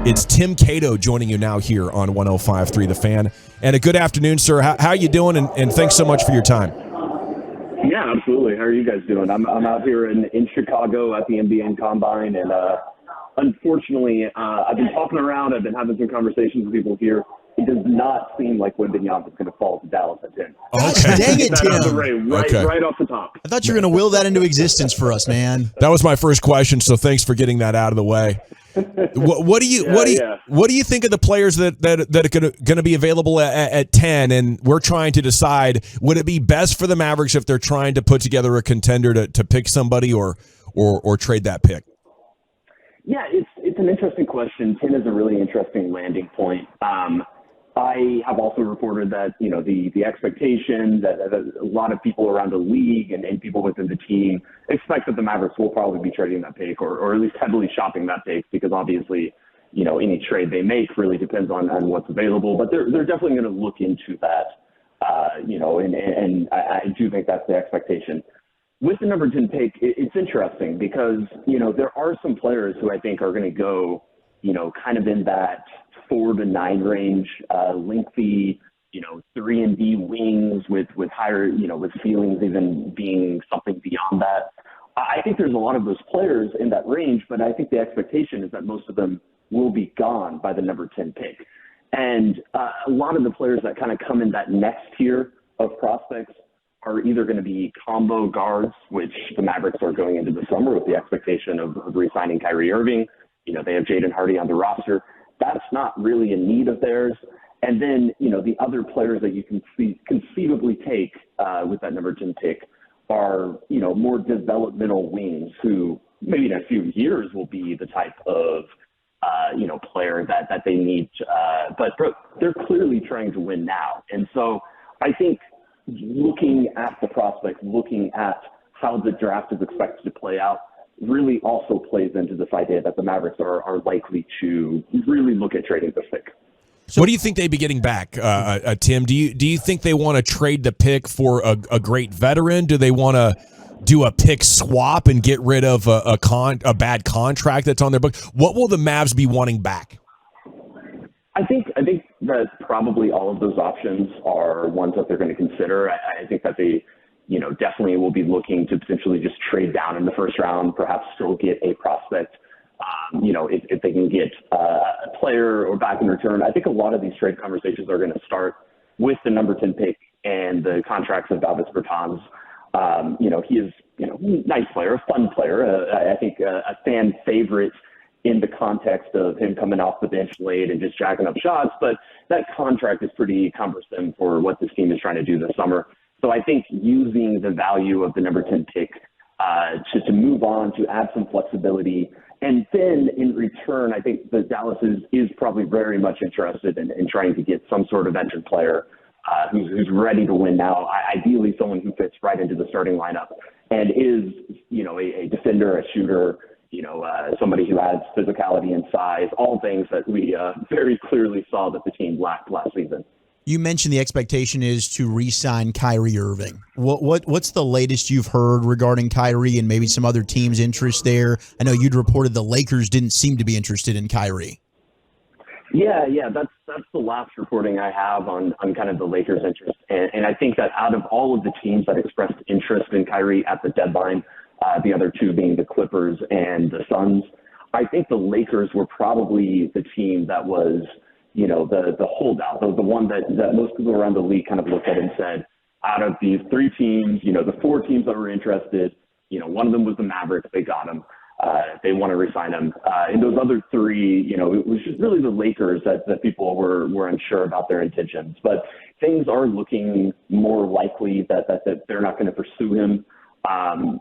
It's Tim Cato joining you now here on 105.3 The Fan. And a good afternoon, sir. How you doing? And thanks so much for your time. Yeah, absolutely. How are you guys doing? I'm out here in Chicago at the NBA Combine, and unfortunately, I've been talking around. I've been having some conversations with people here. It does not seem like Wembanyama is going to fall to Dallas at 10. Okay. Dang it, Tim. Right off the top. I thought you were going to will that into existence for us, man. That was my first question, so thanks for getting that out of the way. What do you think of the players that are going to be available at 10? And we're trying to decide, would it be best for the Mavericks if they're trying to put together a contender to pick somebody or trade that pick? Yeah, it's an interesting question. 10 is a really interesting landing point. I have also reported that, the expectation that a lot of people around the league and people within the team expect that the Mavericks will probably be trading that pick or at least heavily shopping that pick, because obviously, any trade they make really depends on what's available. But they're definitely going to look into that, and I do think that's the expectation. With the number 10 pick, it's interesting because, there are some players who I think are going to go, kind of in that 4 to 9 range, lengthy, 3-and-D wings with higher, with ceilings even being something beyond that. I think there's a lot of those players in that range, but I think the expectation is that most of them will be gone by the number 10 pick. And a lot of the players that kind of come in that next tier of prospects are either going to be combo guards, which the Mavericks are going into the summer with the expectation of re-signing Kyrie Irving. They have Jaden Hardy on the roster. That's not really a need of theirs. And then, the other players that you can conceivably take with that number 10 pick are, more developmental wings who maybe in a few years will be the type of, player that they need. But they're clearly trying to win now. And so I think looking at the prospects, looking at how the draft is expected to play out, really also plays into this idea that the Mavericks are likely to really look at trading this pick. So what do you think they'd be getting back, Tim? Do you think they want to trade the pick for a great veteran? Do they want to do a pick swap and get rid of a bad contract that's on their book? What will the Mavs be wanting back? I think that probably all of those options are ones that they're going to consider. I think that they definitely will be looking to potentially just trade down in the first round, perhaps still get a prospect, if they can get a player or back in return. I think a lot of these trade conversations are going to start with the number 10 pick and the contracts of Davis Bertans. He is, nice player, a fun player. I think a fan favorite in the context of him coming off the bench late and just jacking up shots. But that contract is pretty cumbersome for what this team is trying to do this summer. So I think using the value of the number 10 pick to move on, to add some flexibility. And then in return, I think the Dallas is probably very much interested in trying to get some sort of veteran player who's ready to win now. Ideally, someone who fits right into the starting lineup and is, a defender, a shooter, somebody who adds physicality and size, all things that we very clearly saw that the team lacked last season. You mentioned the expectation is to re-sign Kyrie Irving. What's the latest you've heard regarding Kyrie and maybe some other teams' interest there? I know you'd reported the Lakers didn't seem to be interested in Kyrie. Yeah, that's the last reporting I have on kind of the Lakers' interest. And I think that out of all of the teams that expressed interest in Kyrie at the deadline, the other two being the Clippers and the Suns, I think the Lakers were probably the team that was, the holdout, the one that most people around the league kind of looked at and said, out of these three teams, the four teams that were interested, one of them was the Mavericks. They got him. They want to re-sign him. And those other three, it was just really the Lakers that people were unsure about their intentions. But things are looking more likely that they're not going to pursue him.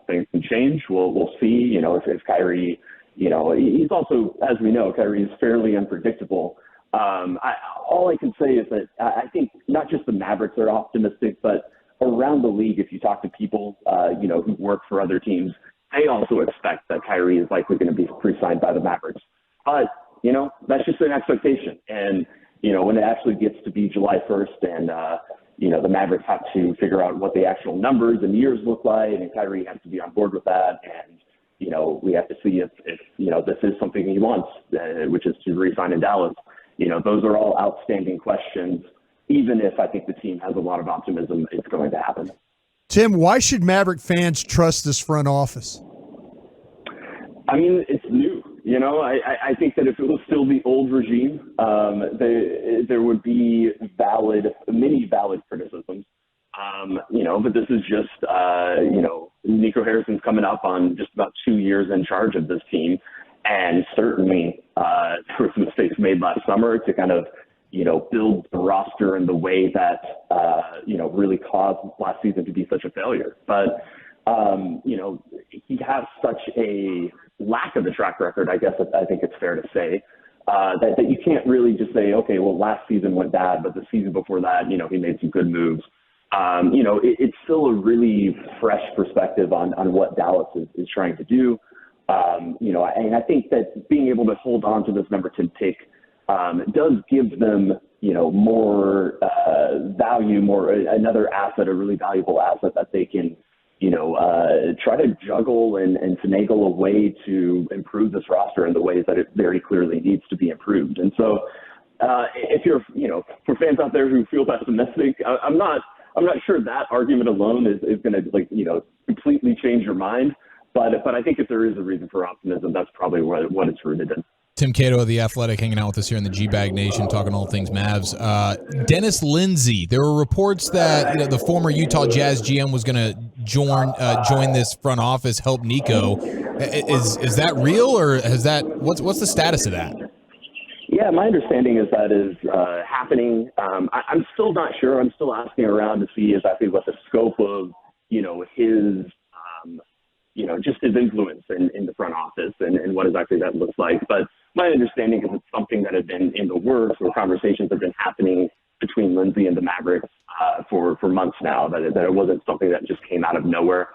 Things can change. We'll see. If Kyrie, he's also, as we know, Kyrie is fairly unpredictable. All I can say is that I think not just the Mavericks are optimistic, but around the league, if you talk to people, who work for other teams, they also expect that Kyrie is likely going to be re-signed by the Mavericks. But, that's just an expectation. And, when it actually gets to be July 1st and, the Mavericks have to figure out what the actual numbers and years look like, and Kyrie has to be on board with that. And, we have to see if this is something he wants, which is to re-sign in Dallas. Those are all outstanding questions, even if I think the team has a lot of optimism it's going to happen. Tim, why should Maverick fans trust this front office? I mean, it's new. I think that if it was still the old regime, there would be many valid criticisms. But this is just, Nico Harrison's coming up on just about 2 years in charge of this team. And certainly there were some mistakes made last summer to kind of, build the roster in the way that, really caused last season to be such a failure. But, he has such a lack of a track record, I guess I think it's fair to say, that you can't really just say, okay, well, last season went bad, but the season before that, he made some good moves. It's still a really fresh perspective on what Dallas is trying to do. And I think that being able to hold on to this number 10 pick does give them, more value, another asset, a really valuable asset that they can, try to juggle and finagle a way to improve this roster in the ways that it very clearly needs to be improved. And so if you're, for fans out there who feel pessimistic, I'm not sure that argument alone is going to completely change your mind. But I think if there is a reason for optimism, that's probably what it's rooted in. Tim Cato of The Athletic hanging out with us here in the GBag Nation, talking all things Mavs. Dennis Lindsey, there were reports that the former Utah Jazz GM was going to join this front office, help Nico. Is that real, or has that? What's the status of that? Yeah, my understanding is that is happening. I'm still not sure. I'm still asking around to see exactly what the scope of his just his influence in the front office and what exactly that looks like. But my understanding is it's something that had been in the works, or conversations have been happening between Lindsey and the Mavericks for months now, that it wasn't something that just came out of nowhere.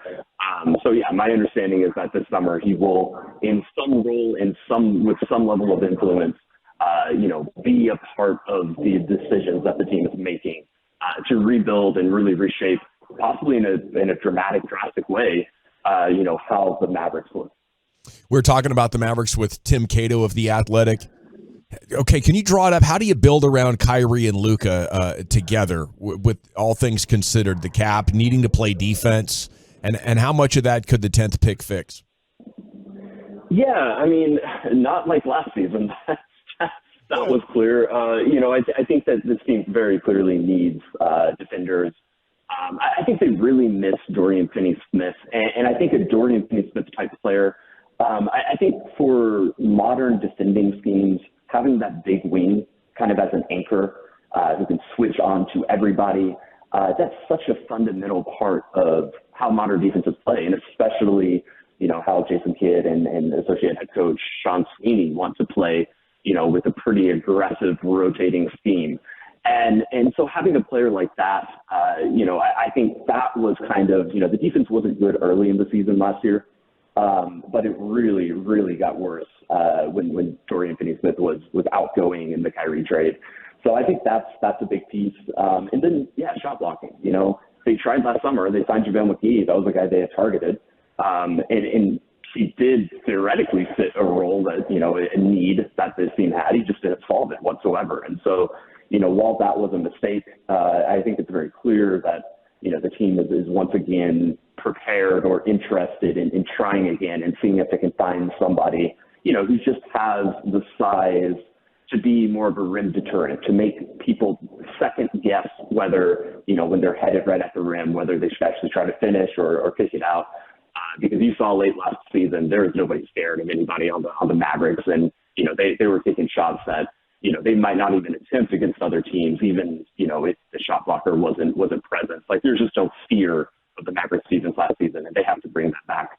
So yeah, my understanding is that this summer he will, in some role, with some level of influence, be a part of the decisions that the team is making to rebuild and really reshape, possibly in a drastic way, how the Mavericks look. We're talking about the Mavericks with Tim Cato of The Athletic. Okay, can you draw it up? How do you build around Kyrie and Luka together, with all things considered, the cap, needing to play defense, and how much of that could the 10th pick fix? Yeah, I mean, not like last season. That was clear. I think that this team very clearly needs defenders. I think they really miss Dorian Finney-Smith, and I think a Dorian Finney-Smith type player, I think for modern defending schemes, having that big wing kind of as an anchor who can switch on to everybody, that's such a fundamental part of how modern defenses play, and especially, how Jason Kidd and associate head coach Sean Sweeney want to play, with a pretty aggressive rotating scheme. And so having a player like that, I think that was kind of, the defense wasn't good early in the season last year, but it really, really got worse when Dorian Finney-Smith was outgoing in the Kyrie trade. So I think that's a big piece. And then, shot blocking. They tried last summer. They signed JaVale McGee. That was the guy they had targeted. And he did theoretically fit a role that, a need that this team had. He just didn't solve it whatsoever. And so, while that was a mistake, I think it's very clear that, the team is once again prepared or interested in trying again and seeing if they can find somebody, who just has the size to be more of a rim deterrent, to make people second guess whether, when they're headed right at the rim, whether they should actually try to finish or kick it out. Because you saw late last season, there was nobody scared of anybody on the Mavericks. And, they were taking shots that, they might not even attempt against other teams, even, if the shot blocker wasn't present. Like, there's just no fear of the Mavericks seasons last season, and they have to bring that back.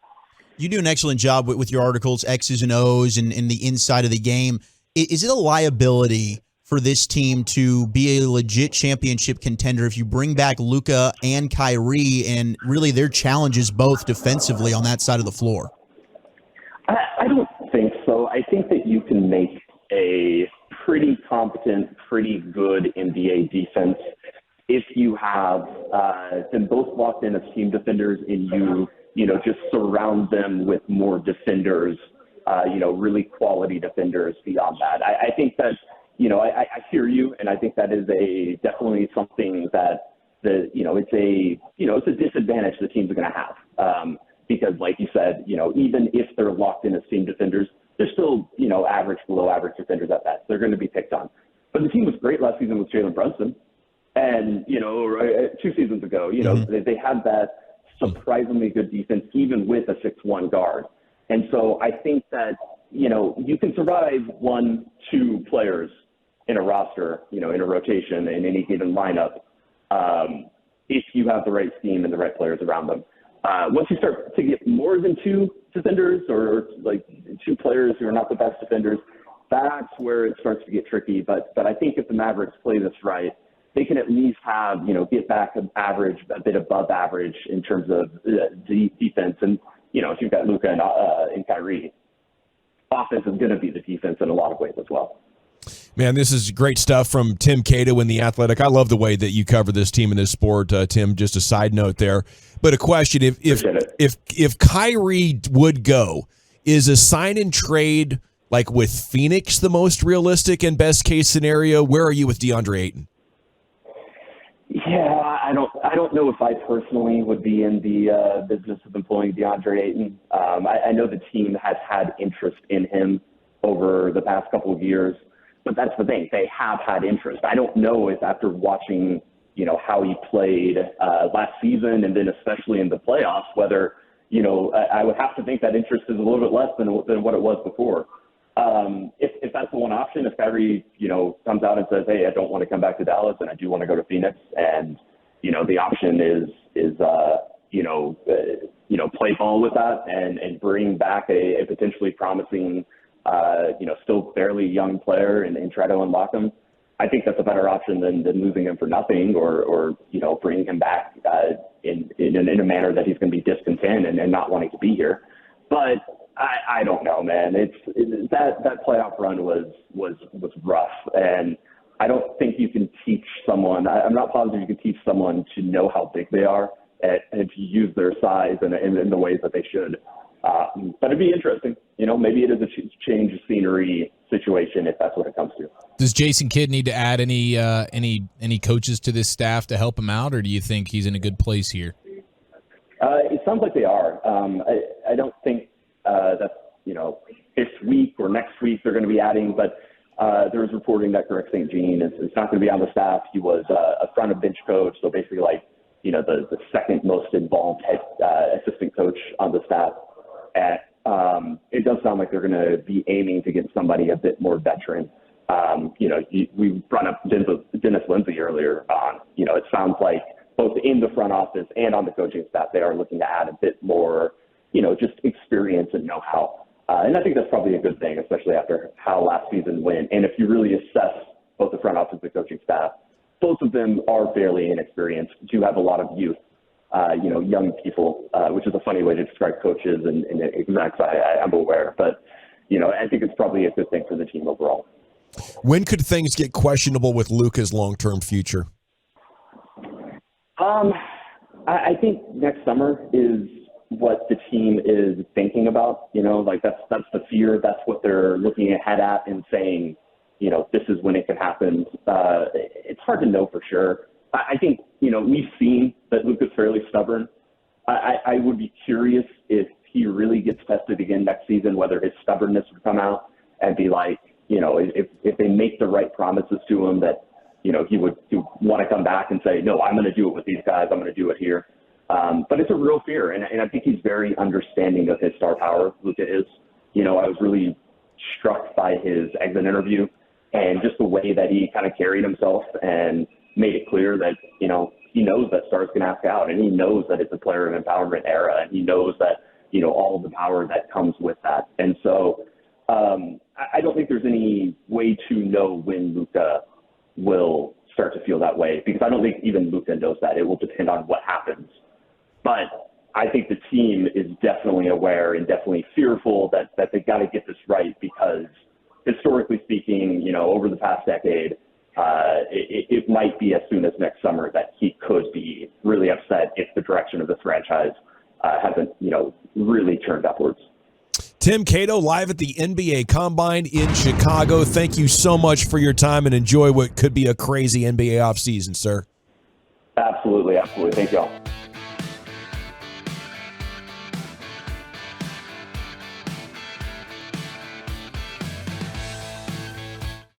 You do an excellent job with your articles, X's and O's, and the inside of the game. Is it a liability for this team to be a legit championship contender if you bring back Luka and Kyrie and really their challenges both defensively on that side of the floor? I don't think so. I think that you can make a pretty competent, pretty good NBA defense if you have them both locked in as team defenders and just surround them with more defenders, really quality defenders beyond that. I think that, I hear you, and I think that is definitely something that it's a disadvantage the teams are going to have. Because like you said, even if they're locked in as team defenders, they're still, average, below average defenders at best. They're going to be picked on. But the team was great last season with Jalen Brunson. And, 2 seasons ago, they had that surprisingly good defense, even with a 6'1" guard. And so I think that, you can survive 1-2 players in a roster, in a rotation in any given lineup, if you have the right scheme and the right players around them. Once you start to get more than 2 defenders or like 2 players who are not the best defenders, that's where it starts to get tricky. But I think if the Mavericks play this right, they can at least have, get back an average, a bit above average in terms of defense. And, if you've got Luka and Kyrie, offense is going to be the defense in a lot of ways as well. Man, this is great stuff from Tim Cato in The Athletic. I love the way that you cover this team and this sport, Tim. Just a side note there. But a question, if Kyrie would go, is a sign and trade like with Phoenix the most realistic and best case scenario? Where are you with DeAndre Ayton? Yeah, I don't know if I personally would be in the business of employing DeAndre Ayton. I know the team has had interest in him over the past couple of years, but that's the thing. They have had interest. I don't know if after watching, how he played last season and then especially in the playoffs, whether, I would have to think that interest is a little bit less than what it was before. If that's the one option, if Kyrie, comes out and says, hey, I don't want to come back to Dallas and I do want to go to Phoenix, and, the option is play ball with that and bring back a potentially promising, still fairly young player and try to unlock him, I think that's a better option than losing him for nothing or bringing him back in a manner that he's going to be discontent and not wanting to be here. But I don't know, man. That playoff run was rough, and I don't think you can teach someone. I'm not positive you can teach someone to know how big they are and to use their size in the ways that they should. But it'd be interesting. Maybe it is a change of scenery situation if that's what it comes to. Does Jason Kidd need to add any coaches to this staff to help him out, or do you think he's in a good place here? It sounds like they are. I don't think that's this week or next week they're going to be adding, but there was reporting that Greg St. Jean is not going to be on the staff. He was a front of bench coach, so basically the second most involved head assistant coach on the staff. It does sound like they're going to be aiming to get somebody a bit more veteran. We brought up Dennis Lindsey earlier on. It sounds like both in the front office and on the coaching staff, they are looking to add a bit more, just experience and know-how. And I think that's probably a good thing, especially after how last season went. And if you really assess both the front office and the coaching staff, both of them are fairly inexperienced, do have a lot of youth, young people, which is a funny way to describe coaches and execs, I'm aware. But, I think it's probably a good thing for the team overall. When could things get questionable with Luka's long-term future? I think next summer is what the team is thinking about. That's the fear. That's what they're looking ahead at and saying, this is when it can happen. It's hard to know for sure. I think, we've seen that Luka's fairly stubborn. I would be curious if he really gets tested again next season, whether his stubbornness would come out and be like, if they make the right promises to him that, he would want to come back and say, no, I'm going to do it with these guys. I'm going to do it here. But it's a real fear. And I think he's very understanding of his star power, Luka is. I was really struck by his exit interview and just the way that he kind of carried himself and made it clear that, he knows that stars can ask out, and he knows that it's a player of empowerment era, and he knows that, all of the power that comes with that. And so I don't think there's any way to know when Luka will start to feel that way, because I don't think even Luka knows that. It will depend on what happens. But I think the team is definitely aware and definitely fearful that they got to get this right, because historically speaking, over the past decade, it might be as soon as next summer that he could be really upset if the direction of this franchise, hasn't, really turned upwards. Tim, Cato, live at the NBA Combine in Chicago. Thank you so much for your time, and enjoy what could be a crazy NBA offseason, sir. Absolutely. Thank y'all.